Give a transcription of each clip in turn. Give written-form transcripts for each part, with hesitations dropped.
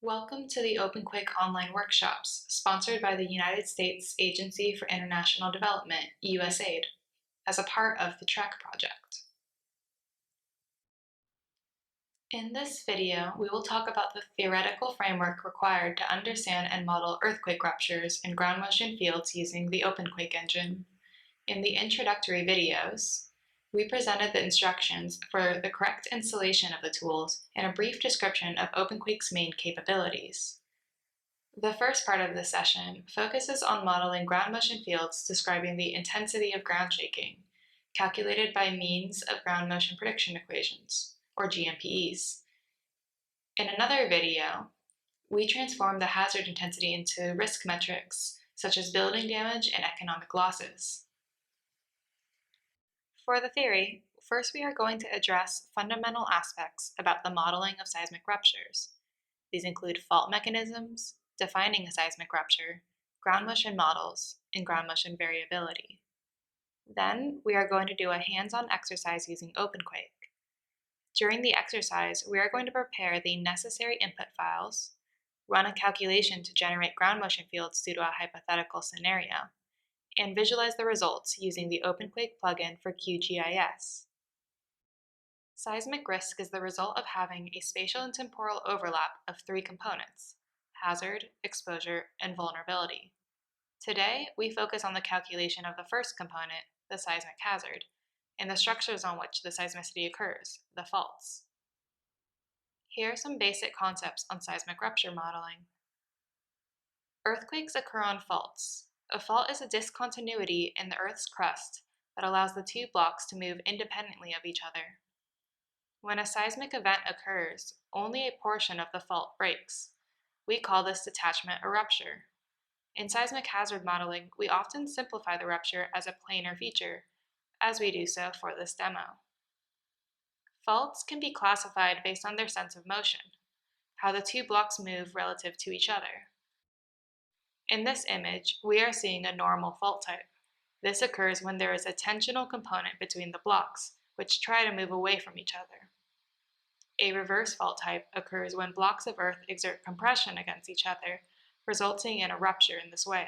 Welcome to the OpenQuake online workshops, sponsored by the United States Agency for International Development, USAID, as a part of the TREC project. In this video, we will talk about the theoretical framework required to understand and model earthquake ruptures in ground motion fields using the OpenQuake engine. In the introductory videos, we presented the instructions for the correct installation of the tools and a brief description of OpenQuake's main capabilities. The first part of this session focuses on modeling ground motion fields describing the intensity of ground shaking, calculated by means of ground motion prediction equations, or GMPEs. In another video, we transform the hazard intensity into risk metrics, such as building damage and economic losses. For the theory, first we are going to address fundamental aspects about the modeling of seismic ruptures. These include fault mechanisms, defining a seismic rupture, ground motion models, and ground motion variability. Then, we are going to do a hands-on exercise using OpenQuake. During the exercise, we are going to prepare the necessary input files, run a calculation to generate ground motion fields due to a hypothetical scenario, and visualize the results using the OpenQuake plugin for QGIS. Seismic risk is the result of having a spatial and temporal overlap of three components: hazard, exposure, and vulnerability. Today, we focus on the calculation of the first component, the seismic hazard, and the structures on which the seismicity occurs, the faults. Here are some basic concepts on seismic rupture modeling. Earthquakes occur on faults. A fault is a discontinuity in the Earth's crust that allows the two blocks to move independently of each other. When a seismic event occurs, only a portion of the fault breaks. We call this detachment a rupture. In seismic hazard modeling, we often simplify the rupture as a planar feature, as we do so for this demo. Faults can be classified based on their sense of motion, how the two blocks move relative to each other. In this image, we are seeing a normal fault type. This occurs when there is a tensional component between the blocks, which try to move away from each other. A reverse fault type occurs when blocks of earth exert compression against each other, resulting in a rupture in this way.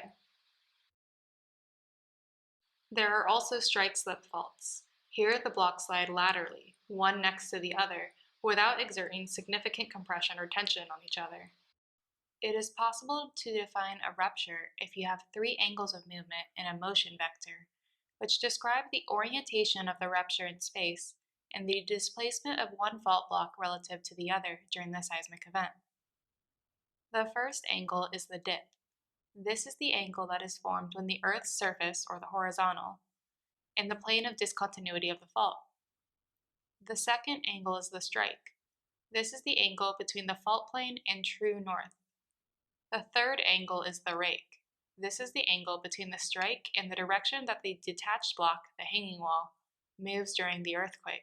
There are also strike-slip faults. Here, the blocks slide laterally, one next to the other, without exerting significant compression or tension on each other. It is possible to define a rupture if you have three angles of movement in a motion vector, which describe the orientation of the rupture in space and the displacement of one fault block relative to the other during the seismic event. The first angle is the dip. This is the angle that is formed when the Earth's surface, or the horizontal, in the plane of discontinuity of the fault. The second angle is the strike. This is the angle between the fault plane and true north. The third angle is the rake. This is the angle between the strike and the direction that the detached block, the hanging wall, moves during the earthquake.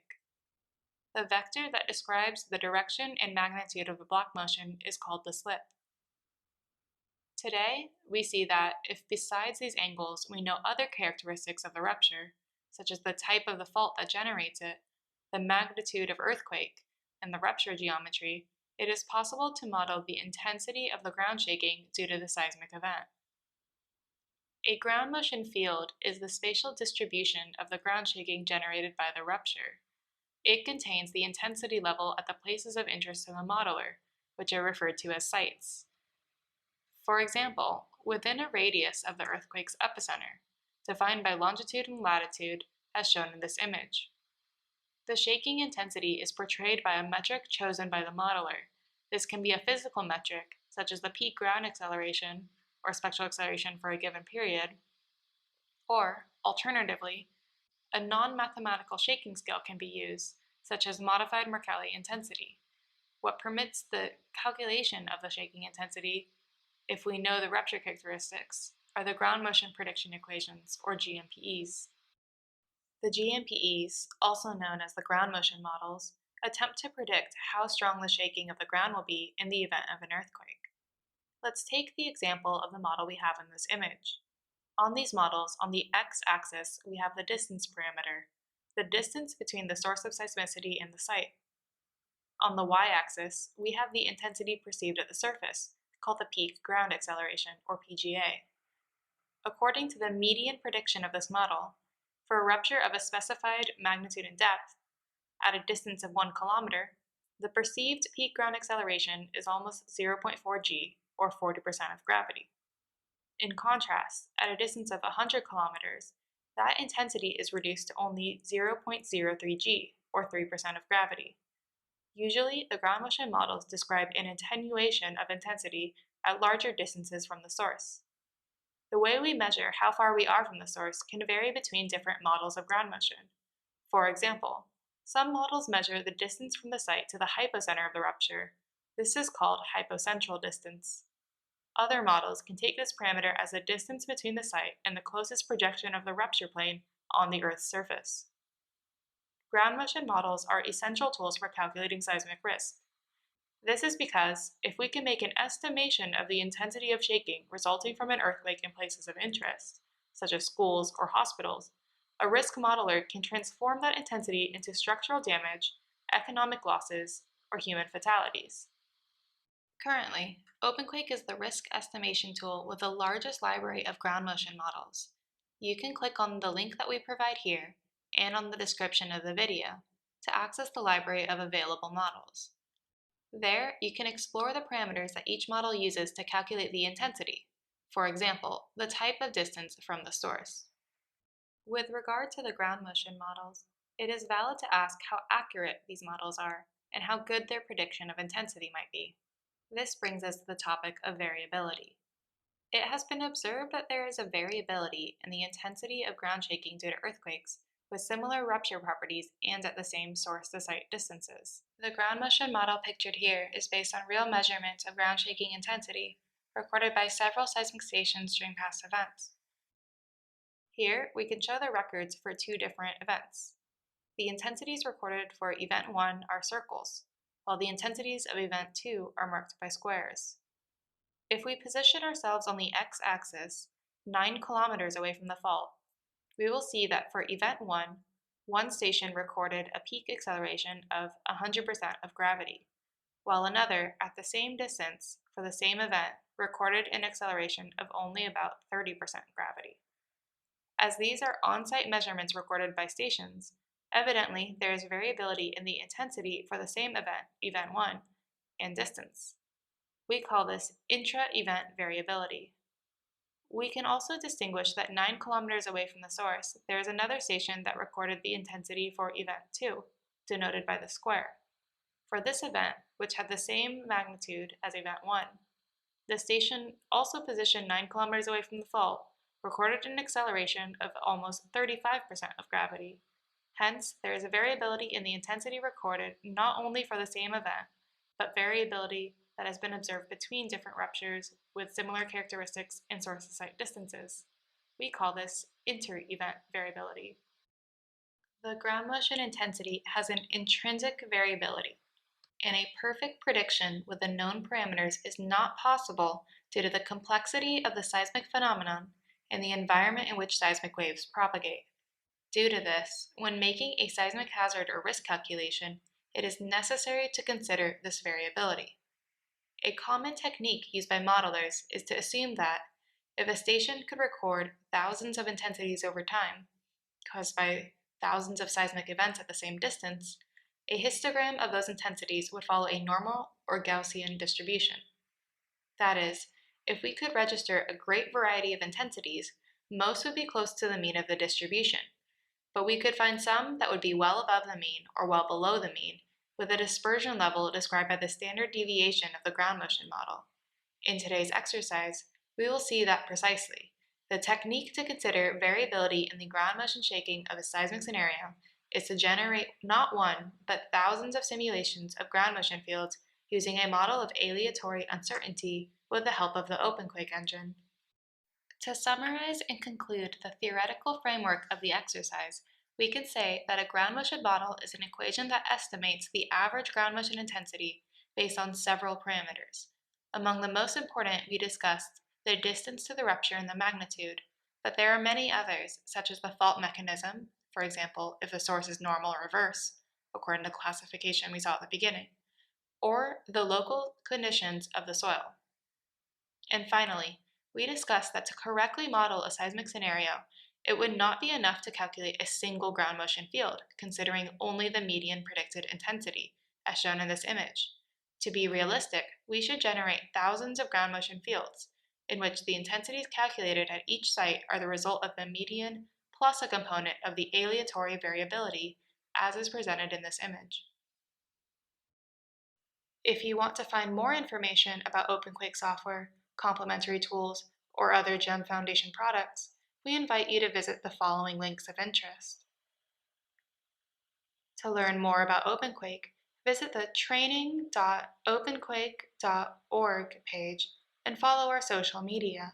The vector that describes the direction and magnitude of the block motion is called the slip. Today, we see that if besides these angles we know other characteristics of the rupture, such as the type of the fault that generates it, the magnitude of earthquake, and the rupture geometry, it is possible to model the intensity of the ground shaking due to the seismic event. A ground motion field is the spatial distribution of the ground shaking generated by the rupture. It contains the intensity level at the places of interest to the modeler, which are referred to as sites. For example, within a radius of the earthquake's epicenter, defined by longitude and latitude, as shown in this image. The shaking intensity is portrayed by a metric chosen by the modeler. This can be a physical metric, such as the peak ground acceleration, or spectral acceleration for a given period, or, alternatively, a non-mathematical shaking scale can be used, such as modified Mercalli intensity. What permits the calculation of the shaking intensity, if we know the rupture characteristics, are the ground motion prediction equations, or GMPEs. The GMPEs, also known as the ground motion models, attempt to predict how strong the shaking of the ground will be in the event of an earthquake. Let's take the example of the model we have in this image. On these models, on the x-axis, we have the distance parameter, the distance between the source of seismicity and the site. On the y-axis, we have the intensity perceived at the surface, called the peak ground acceleration, or PGA. According to the median prediction of this model, for a rupture of a specified magnitude and depth, at a distance of 1 kilometer, the perceived peak ground acceleration is almost 0.4 g, or 40% of gravity. In contrast, at a distance of 100 kilometers, that intensity is reduced to only 0.03 g, or 3% of gravity. Usually, the ground motion models describe an attenuation of intensity at larger distances from the source. The way we measure how far we are from the source can vary between different models of ground motion. For example, some models measure the distance from the site to the hypocenter of the rupture. This is called hypocentral distance. Other models can take this parameter as the distance between the site and the closest projection of the rupture plane on the Earth's surface. Ground motion models are essential tools for calculating seismic risk. This is because if we can make an estimation of the intensity of shaking resulting from an earthquake in places of interest, such as schools or hospitals, a risk modeler can transform that intensity into structural damage, economic losses, or human fatalities. Currently, OpenQuake is the risk estimation tool with the largest library of ground motion models. You can click on the link that we provide here and on the description of the video to access the library of available models. There, you can explore the parameters that each model uses to calculate the intensity, for example, the type of distance from the source. With regard to the ground motion models, it is valid to ask how accurate these models are and how good their prediction of intensity might be. This brings us to the topic of variability. It has been observed that there is a variability in the intensity of ground shaking due to earthquakes with similar rupture properties and at the same source-to-site distances. The ground motion model pictured here is based on real measurements of ground shaking intensity recorded by several seismic stations during past events. Here, we can show the records for two different events. The intensities recorded for Event 1 are circles, while the intensities of Event 2 are marked by squares. If we position ourselves on the x-axis, 9 kilometers away from the fault, we will see that for Event 1, one station recorded a peak acceleration of 100% of gravity, while another, at the same distance for the same event, recorded an acceleration of only about 30% gravity. As these are on-site measurements recorded by stations, evidently there is variability in the intensity for the same event, Event 1, and distance. We call this intra-event variability. We can also distinguish that 9 kilometers away from the source, there is another station that recorded the intensity for Event 2, denoted by the square. For this event, which had the same magnitude as Event 1, the station also positioned 9 kilometers away from the fault, recorded an acceleration of almost 35% of gravity. Hence, there is a variability in the intensity recorded not only for the same event, but variability that has been observed between different ruptures with similar characteristics and source-to-site distances. We call this inter-event variability. The ground motion intensity has an intrinsic variability, and a perfect prediction with the known parameters is not possible due to the complexity of the seismic phenomenon and the environment in which seismic waves propagate. Due to this, when making a seismic hazard or risk calculation, it is necessary to consider this variability. A common technique used by modelers is to assume that if a station could record thousands of intensities over time, caused by thousands of seismic events at the same distance, a histogram of those intensities would follow a normal or Gaussian distribution. That is, if we could register a great variety of intensities, most would be close to the mean of the distribution, but we could find some that would be well above the mean or well below the mean, with a dispersion level described by the standard deviation of the ground motion model. In today's exercise, we will see that precisely. The technique to consider variability in the ground motion shaking of a seismic scenario is to generate not one, but thousands of simulations of ground motion fields using a model of aleatory uncertainty with the help of the OpenQuake engine. To summarize and conclude the theoretical framework of the exercise, we can say that a ground motion model is an equation that estimates the average ground motion intensity based on several parameters. Among the most important, we discussed the distance to the rupture and the magnitude, but there are many others, such as the fault mechanism, for example, if the source is normal or reverse, according to the classification we saw at the beginning, or the local conditions of the soil. And finally, we discussed that to correctly model a seismic scenario, it would not be enough to calculate a single ground motion field, considering only the median predicted intensity, as shown in this image. To be realistic, we should generate thousands of ground motion fields, in which the intensities calculated at each site are the result of the median plus a component of the aleatory variability, as is presented in this image. If you want to find more information about OpenQuake software, complementary tools, or other GEM Foundation products, we invite you to visit the following links of interest. To learn more about OpenQuake, visit the training.openquake.org page and follow our social media.